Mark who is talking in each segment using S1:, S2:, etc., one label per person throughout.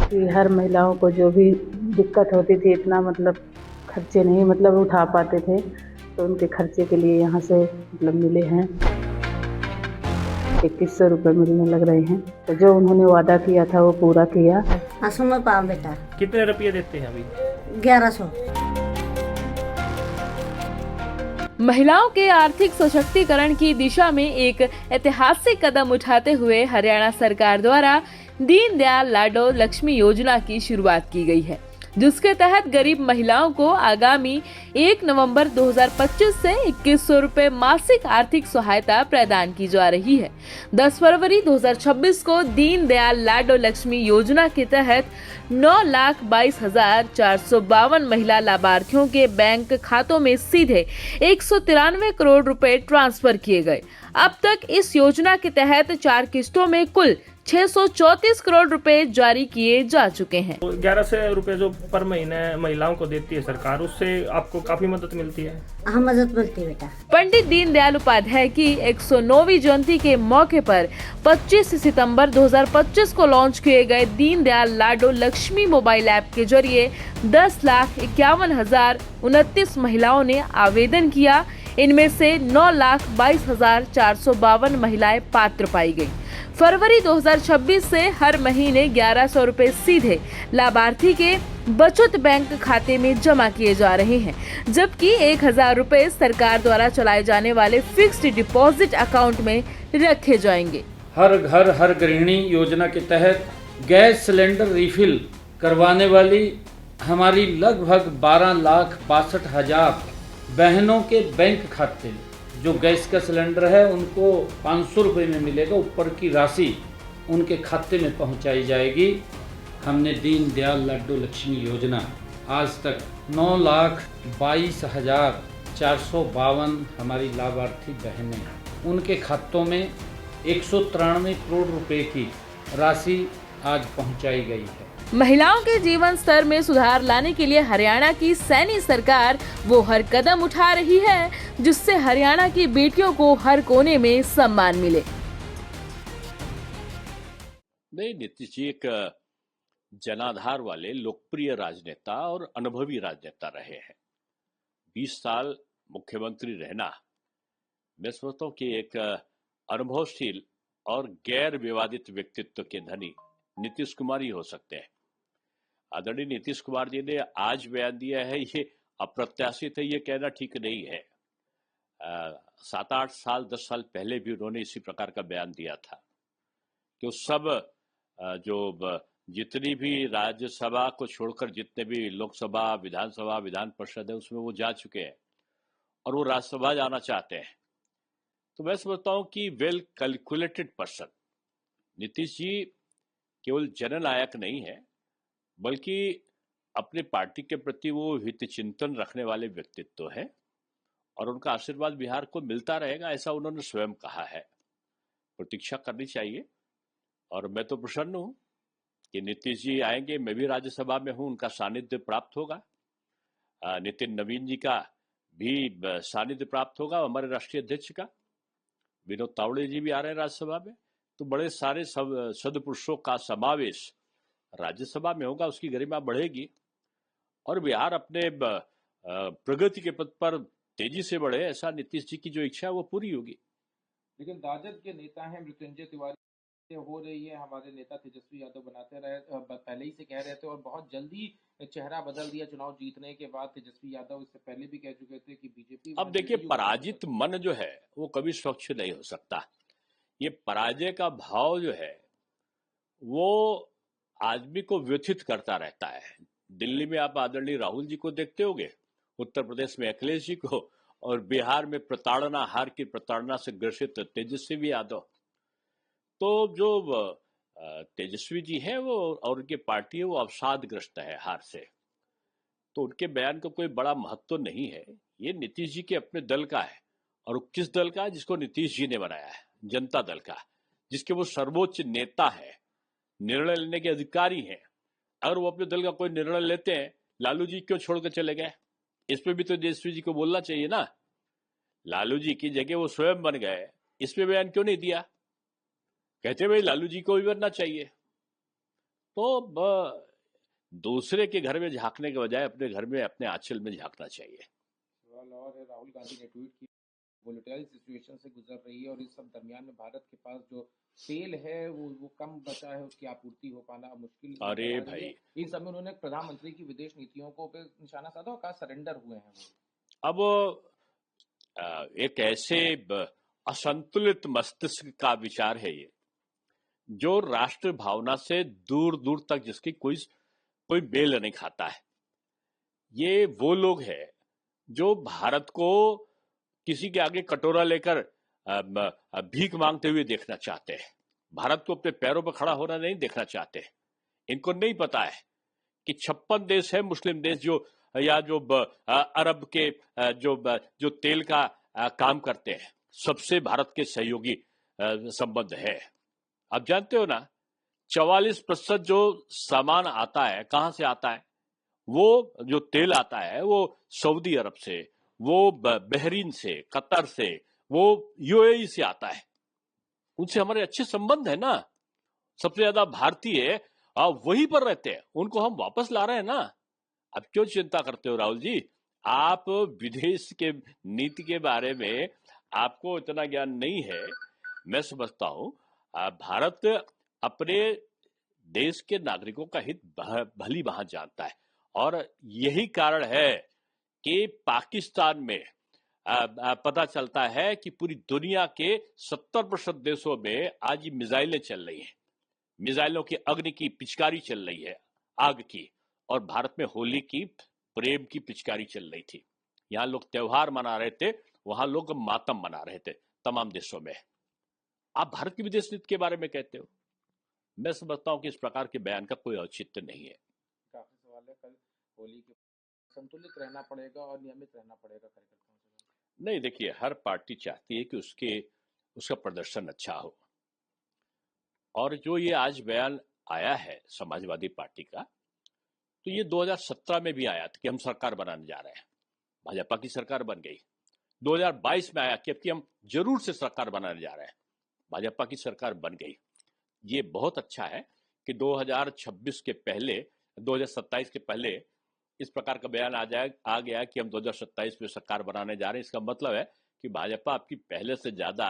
S1: कि हर महिलाओं को जो भी दिक्कत होती थी, इतना मतलब खर्चे नहीं मतलब उठा पाते थे, तो उनके खर्चे के लिए यहाँ से मतलब मिले हैं 2100 रुपये मिलने लग रहे हैं। तो जो उन्होंने वादा किया था वो पूरा किया।
S2: हाँ सुनो पाओ बेटा।
S3: कितने रुपये देते हैं अभी?
S2: 1100।
S4: महिलाओं के आर्थिक सशक्तिकरण की दिशा में एक ऐतिहासिक कदम उठाते हुए हरियाणा सरकार द्वारा दीनदयाल लाडो लक्ष्मी योजना की शुरुआत की गई है, जिसके तहत गरीब महिलाओं को आगामी 1 नवंबर 2025 से 2100 रुपए मासिक आर्थिक सहायता प्रदान की जा रही है। 10 फरवरी 2026 को दीनदयाल लाडो लक्ष्मी योजना के तहत 9,22,452 महिला लाभार्थियों के बैंक खातों में सीधे 193 करोड़ रुपए ट्रांसफर किए गए। अब तक इस योजना के तहत 4 किस्तों में कुल 634 करोड़ रुपए जारी किए जा चुके हैं।
S3: 1100 रुपए जो पर महीने महिलाओं को देती है सरकार, उससे आपको काफी मदद मिलती है।
S2: हाँ मदद मिलती है बेटा।
S4: पंडित दीनदयाल उपाध्याय की 109वीं जयंती के मौके पर 25 सितंबर 2025 को लॉन्च किए गए दीनदयाल लाडो लक्ष्मी मोबाइल ऐप के जरिए 10,51,029 महिलाओं ने आवेदन किया। इनमें से 9,22,452 महिलाएं पात्र पाई गयी। फरवरी 2026 से हर महीने 1100 रुपए सीधे लाभार्थी के बचत बैंक खाते में जमा किए जा रहे हैं, जबकि 1,000 रुपए सरकार द्वारा चलाए जाने वाले फिक्स्ड डिपॉजिट अकाउंट में रखे जाएंगे।
S5: हर घर हर गृहिणी योजना के तहत गैस सिलेंडर रिफिल करवाने वाली हमारी लगभग 12,62,000 बहनों के बैंक खाते, जो गैस का सिलेंडर है उनको 500 रुपये में मिलेगा, ऊपर की राशि उनके खाते में पहुंचाई जाएगी। हमने दीनदयाल लाडो लक्ष्मी योजना आज तक 9,22,452 हमारी लाभार्थी बहनें, उनके खातों में 193 करोड़ रुपए की राशि आज पहुंचाई गई है।
S4: महिलाओं के जीवन स्तर में सुधार लाने के लिए हरियाणा की सैनी सरकार वो हर कदम उठा रही है, जिससे हरियाणा की बेटियों को हर कोने में सम्मान मिले।
S6: नहीं, नीतीश जी एक जनाधार वाले लोकप्रिय राजनेता और अनुभवी राजनेता रहे हैं। 20 साल मुख्यमंत्री रहना, मैं सोचता हूँ कि एक अनुभवशील और गैर विवादित व्यक्तित्व के धनी नीतीश कुमार ही हो सकते हैं। आदरणीय नीतीश कुमार जी ने आज बयान दिया है, ये अप्रत्याशित है, ये कहना ठीक नहीं है। 7-8 साल 10 साल पहले भी उन्होंने इसी प्रकार का बयान दिया था कि सब जो जितनी भी राज्यसभा को छोड़कर जितने भी लोकसभा, विधानसभा, विधान परिषद है, उसमें वो जा चुके हैं और वो राज्यसभा जाना चाहते हैं। तो मैं समझता हूँ कि well calculated person Nitish ji केवल जननायक नहीं है, बल्कि अपने पार्टी के प्रति वो हित चिंतन रखने वाले व्यक्तित्व है और उनका आशीर्वाद बिहार को मिलता रहेगा, ऐसा उन्होंने स्वयं कहा है। प्रतीक्षा करनी चाहिए और मैं तो प्रसन्न हूँ कि नीतीश जी आएंगे, मैं भी राज्यसभा में हूँ, उनका सानिध्य प्राप्त होगा। नितिन नवीन जी का भी सानिध्य प्राप्त होगा, हमारे राष्ट्रीय अध्यक्ष का। विनोद तावड़े जी भी आ रहे हैं राज्यसभा में, तो बड़े सारे सदपुरुषों का समावेश राज्यसभा में होगा, उसकी गरिमा बढ़ेगी और बिहार अपने प्रगति के पथ पर तेजी से बढ़े, ऐसा नीतीश जी की जो इच्छा है वो पूरी होगी।
S7: लेकिन राजद के नेता हैं मृत्युंजय तिवारी हो रही है, हमारे नेता तेजस्वी यादव बनाते रहे, पहले ही से कह रहे थे और बहुत जल्दी चेहरा बदल दिया चुनाव जीतने के बाद। तेजस्वी यादव इससे पहले भी कह चुके थे कि बीजेपी।
S6: अब देखिए, पराजित मन जो है वो कभी स्वच्छ नहीं हो सकता। ये पराजय का भाव जो है वो आदमी को व्यथित करता रहता है। दिल्ली में आप आदरणीय राहुल जी को देखते होंगे, उत्तर प्रदेश में अखिलेश जी को, और बिहार में प्रताड़ना, हार की प्रताड़ना से ग्रसित तेजस्वी यादव। तो जो तेजस्वी जी है वो और उनकी पार्टी है वो अवसादग्रस्त है हार से, तो उनके बयान का कोई बड़ा महत्व नहीं है। ये नीतीश जी के अपने दल का है, और किस दल का है? जिसको नीतीश जी ने बनाया है, जनता दल का, जिसके वो सर्वोच्च नेता है, निर्णय लेने के अधिकारी हैं। अगर वो अपने दल का कोई निर्णय लेते हैं, लालू जी क्यों छोड़कर चले गए? इस पे भी तो तेजस्वी जी को बोलना चाहिए ना। लालू जी की जगह वो स्वयं बन गए, इस पे बयान क्यों नहीं दिया? कहते भाई लालू जी को भी बनना चाहिए। तो दूसरे के घर में झांकने के बजाय अपने घर में, अपने आंचल में झांकना चाहिए।
S7: सवाल और है, राहुल गांधी ने ट्वीट किया, वोलेटाइल सिचुएशन से गुजर रही है और इस सब दरमियान में भारत के पास जो तेल है वो कम बचा है, उसकी आपूर्ति हो पाना मुश्किल नजर
S6: अरे
S7: आ रही
S6: भाई,
S7: है। इन सब में उन्होंने प्रधानमंत्री की विदेश नीतियों को पे निशाना साधा और कहा सरेंडर हुए हैं वो।
S6: अब एक ऐसे असंतुलित मस्तिष्क का विचार है ये, जो राष्ट्र भावना से दूर दूर तक जिसकी कोई मेल नहीं खाता है। ये वो लोग हैं जो भारत को किसी के आगे कटोरा लेकर भीख मांगते हुए देखना चाहते हैं। भारत को अपने पैरों पर खड़ा होना नहीं देखना चाहते। इनको नहीं पता है कि 56 देश है मुस्लिम देश जो अरब के जो तेल का काम करते हैं, सबसे भारत के सहयोगी संबंध है। आप जानते हो ना, 44% जो सामान आता है कहां से आता है? वो जो तेल आता है वो सऊदी अरब से, वो बहरीन से, कतर से, वो यूएई से आता है। उनसे हमारे अच्छे संबंध है ना। सबसे ज्यादा भारतीय वहीं पर रहते हैं, उनको हम वापस ला रहे हैं ना। अब क्यों चिंता करते हो राहुल जी? आप विदेश के नीति के बारे में आपको इतना ज्ञान नहीं है। मैं समझता हूं भारत अपने देश के नागरिकों का हित भली भांति जानता है, और यही कारण है कि पाकिस्तान में पता चलता है कि पूरी दुनिया के 70% देशों में आज ये मिसाइलें चल रही हैं। मिसाइलों की अग्नि की पिचकारी चल रही है, आग की। और भारत में होली की प्रेम की पिचकारी चल रही थी। यहां लोग त्योहार मना रहे थे, वहां लोग मातम मना रहे थे तमाम देशों में। आप भारत की विदेश नीति के बारे में कहते हो। मैं समझता हूं कि इस प्रकार के बयान का कोई औचित्य नहीं है।
S7: काफी सवाल है, कल होली के संतुलित रहना पड़ेगा और नियमित रहना पड़ेगा कार्यकर्ताओं से।
S6: नहीं, देखिए, हर पार्टी चाहती है कि उसका प्रदर्शन अच्छा हो, और जो ये आज बयान आया है समाजवादी पार्टी का, तो ये 2017 में भी आया था कि हम सरकार बनाने जा रहे हैं। भाजपा की सरकार बन गई। 2022 में आया कि अब कि हम जरूर से सरकार बनाने जा रहे हैं। भाजपा की सरकार बन गई। ये बहुत अच्छा है कि 2026 के पहले, 2027 के पहले इस प्रकार का बयान आ गया कि हम 2027 में सरकार बनाने जा रहे हैं। इसका मतलब है कि भाजपा आपकी पहले से ज्यादा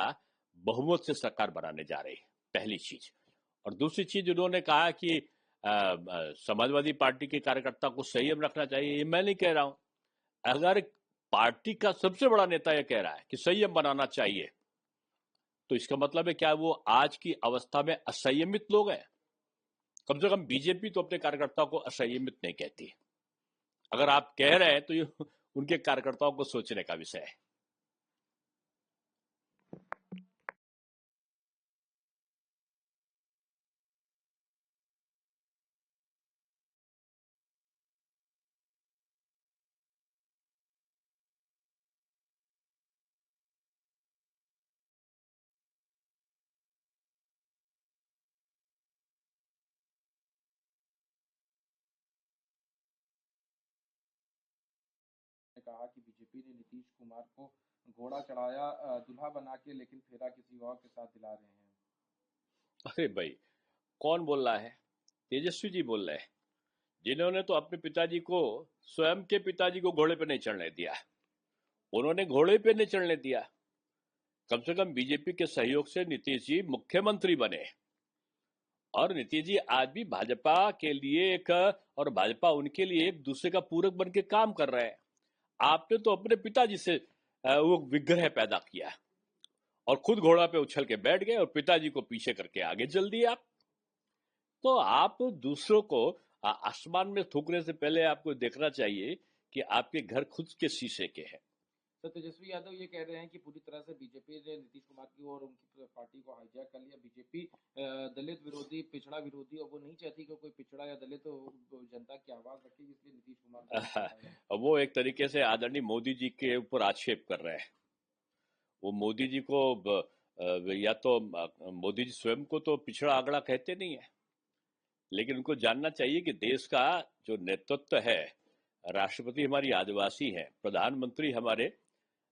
S6: बहुमत से सरकार बनाने जा रही है, पहली चीज। और दूसरी चीज, उन्होंने कहा कि समाजवादी पार्टी के कार्यकर्ता को संयम रखना चाहिए। ये मैं नहीं कह रहा हूं। अगर पार्टी का सबसे बड़ा नेता यह कह रहा है कि संयम बनाना चाहिए, तो इसका मतलब है क्या वो आज की अवस्था में असंयमित लोग हैं? कम से कम बीजेपी तो अपने कार्यकर्ताओं को असंयमित नहीं कहती। अगर आप कह रहे हैं तो ये उनके कार्यकर्ताओं को सोचने का विषय है।
S7: ने कहा कि बीजेपी ने नीतीश कुमार को घोड़ा चढ़ाया दूल्हा बना के, लेकिन फेरा किसी और के साथ दिला रहे हैं।
S6: अरे भाई, कौन बोल रहा है? तेजस्वी जी बोल रहे हैं, जिन्होंने तो अपने पिताजी को, स्वयं के पिताजी को घोड़े पे नहीं चढ़ने दिया। उन्होंने घोड़े पे नहीं चढ़ने दिया। कम से कम बीजेपी के सहयोग से नीतीश जी मुख्यमंत्री बने, और नीतीश जी आज भी भाजपा के लिए और भाजपा उनके लिए एक दूसरे का पूरक बन के काम कर रहे हैं। आपने तो अपने पिताजी से वो विग्रह पैदा किया और खुद घोड़ा पे उछल के बैठ गए और पिताजी को पीछे करके आगे चल दिए आप। तो आप दूसरों को आसमान में थूकने से पहले आपको देखना चाहिए कि आपके घर खुद के शीशे के हैं।
S7: तो तेजस्वी यादव ये कह रहे हैं कि पूरी तरह से बीजेपी ने नीतीश कुमार की और उनकी पार्टी को हाईजैक कर लिया। बीजेपी दलित विरोधी, पिछड़ा विरोधी, और वो नहीं चाहती कि कोई पिछड़ा या दलित जनता की आवाज रखे, इसलिए नीतीश कुमार
S6: वो एक तरीके से आदरणीय मोदी जी के ऊपर आक्षेप कर रहे हैं। वो मोदी जी को या तो मोदी जी स्वयं को तो पिछड़ा आगड़ा कहते नहीं है, लेकिन उनको जानना चाहिए कि देश का जो नेतृत्व है, राष्ट्रपति हमारी आदिवासी हैं, प्रधानमंत्री हमारे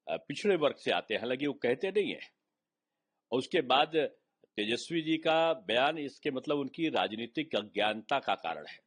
S6: पिछड़े वर्ग से आते हैं, हालांकि वो कहते नहीं है। और उसके बाद तेजस्वी जी का बयान इसके मतलब उनकी राजनीतिक अज्ञानता का कारण है।